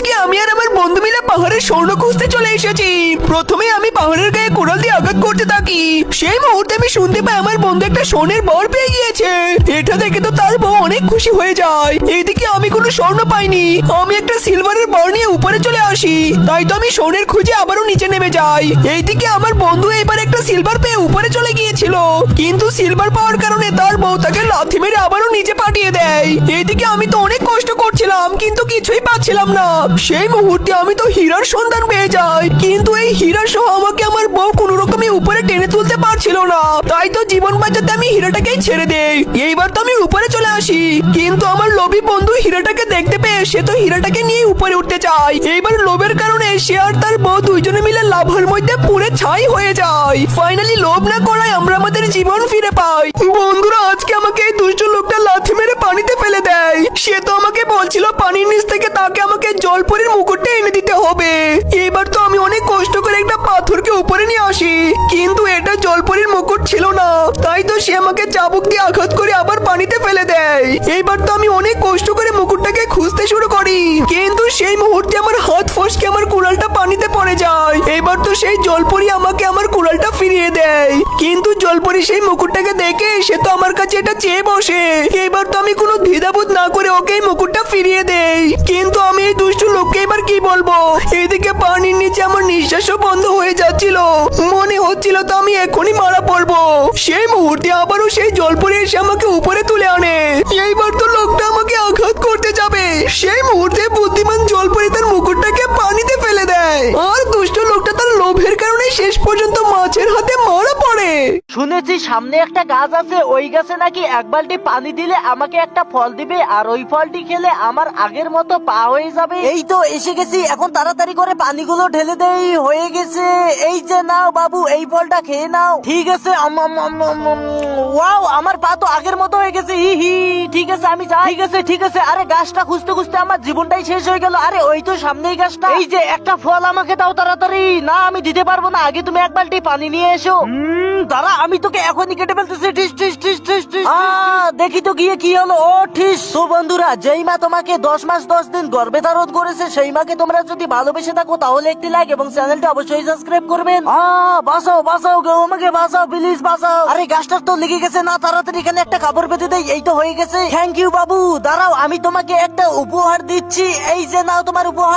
এইদিকে আমি আর আমার বন্ধু মিলে পাহাড়ের স্বর্ণ খুঁজতে চলে এসেছি। প্রথমে আমি পাহাড়ের গায়ে কোড়াল দিয়ে আঘাত করতে থাকি। সেই মুহূর্তে আমি শুনতে পাই আমার বন্ধু একটা স্বর্ণের বর পেয়ে গিয়েছে। এটা দেখে তো তার বউ অনেক খুশি হয়ে যায়। এইদিকে আমি কোনো স্বর্ণ পাইনি। আমি একটা সিলভারের বর নিয়ে উপরে চলে আসি। তাই তো আমি স্বর্ণের খুঁজে আবারও নিচে নেমে যাই। এইদিকে আমার বন্ধু এবার একটা সিলভার পেয়ে উপরে চলে গিয়েছিল, কিন্তু সিলভার পাওয়ার কারণে তার বউ তাকে লাথি মেরে আবারও নিচে পাঠিয়ে দেয়। এইদিকে আমি তো অনেক কষ্ট করছিলাম, কিন্তু কিছুই পাচ্ছিলাম না। সেই মুহূর্তে আমি তো হীরার সন্ধান পেয়ে যাই, কিন্তু এই হীরা সহ আমাকে আমার বউ কোনো রকমে উপরে টেনে তুলতে পারছিল না। তাই তো জীবন বাঁচাতে আমি হীরাটাকেই ছেড়ে দেই। এইবার তো আমি উপরে চলে আসি, কিন্তু আমার লোভী বন্ধু হীরাটাকে দেখতে পেয়ে সে তো হীরাটাকে নিয়ে উপরে উঠতে চায়। এইবার লোভের কারণে সে আর তার বউ দুইজনে মিলে লাভার মধ্যে পুড়ে ছাই হয়ে যায়। ফাইনালি লোভ না করায় আমরা আমাদের জীবন ফিরে পাই। বন্ধুরা, আজকে আমাকে এই দুষ্ট লোকটা লাথি মেরে পানিতে ফেলে দেয়। সে তো আমাকে বলছিল পানির নিচ থেকে তাকে আমাকে জলপরীর মুকুটটা এনে দিতে হবে। এবার তো আমি অনেক কষ্ট করে একটা পাথরকে উপরে নিয়ে আসি, কিন্তু এটা জলপরীর মুকুট ছিল না। তাই তো সে আমাকে চাবুক দিয়ে আঘাত করে আবার পানিতে ফেলে দেয়। এইবার তো আমি অনেক কষ্ট করে মুকুটটাকে খুঁজতে শুরু করি, কিন্তু সেই মুহূর্তে আমার হাত ফসকে আমার কুড়ালটা পানিতে পড়ে যায়। এবার তো সেই জলপরী আমাকে আমার কুড়ালটা ফিরিয়ে দেয়, কিন্তু জলপরী সেই মুকুটটাকে দেখে সে তো আমার কাছে এটা চেয়ে বসে। এবার তো আমি কোনো দ্বিধাবোধ না করে ওকে এই মুকুটটা ফিরিয়ে দেই, কিন্তু আমি এই দুষ্ট লোককে এবার কি বলবো। এদিকে পানির নিচে আমার নিঃশ্বাসও বন্ধ হয়ে যাচ্ছিল, মনে হচ্ছিল তো আমি এখনই মারা পড়বো। সেই মুহূর্তে আবারও সেই জলপরী এসে আমাকে উপরে তুলে আনে। এইবার তো লোকটা আমাকে আঘাত করতে যাবে, সেই মুহূর্তে বুদ্ধিমান জলপরী তার মুকুটটাকে পানিতে ফেলে দেয়। আর দুষ্ট লোকটা তার লোভের কারণে শেষ পর্যন্ত মাছের হাতে মারা পড়ে। শুনেছি সামনে একটা গাছ আছে, ওই গাছে নাকি এক বালতি পানি দিলে আমাকে একটা ফল দিবে, আর ওই ফলটি খেলে আমার আগের মতো পা হয়ে যাবে। এই তো এসে গেছি, এখন তাড়াতাড়ি করে পানিগুলো ঢেলে দেই। হয়ে গেছে, এই যে নাও বাবু, এই ফলটা খেয়ে নাও। ঠিক আছে, ওয়াও, আমার পা তো আগের মতো হয়ে গেছে। হি হি, ঠিক আছে আমি যাই। ঠিক আছে। আরে গাছটা খুঁজতে খুঁজতে আমার জীবনটাই শেষ হয়ে গেল। আরে ওই তো সামনেই গাছটা। এই যে একটা ফল আমাকে দাও তাড়াতাড়ি। না, আমি দিতে পারবো না, আগে তুমি এক বালতি পানি নিয়ে এসো। দাঁড়া, আমি তোকে এখনই কেটে ফেলতেছি। দেখি তো গিয়ে কি হলো। ও ঠিস। তো বন্ধুরা, যেই মা তোমাকে 10 মাস 10 দিন গর্ভে ধারণ করেছে, সেই মাকে তোমরা যদি ভালোবেসে থাকো তাহলে একটি লাইক এবং চ্যানেলটা অবশ্যই সাবস্ক্রাইব করবেন। বাঁচাও কেউ আমাকে, বাঁচাও প্লিজ, বাঁচাও। আরে গাছটার তো লেগে গেছে না, তাড়াতাড়ি এখানে একটা কাপড় বেঁধে দেই। এই তো হয়ে গেছে। থ্যাংক ইউ বাবু। দাঁড়াও, আমি তোমাকে একটা উপহার দিচ্ছি। এই যে নাও তোমার উপহার।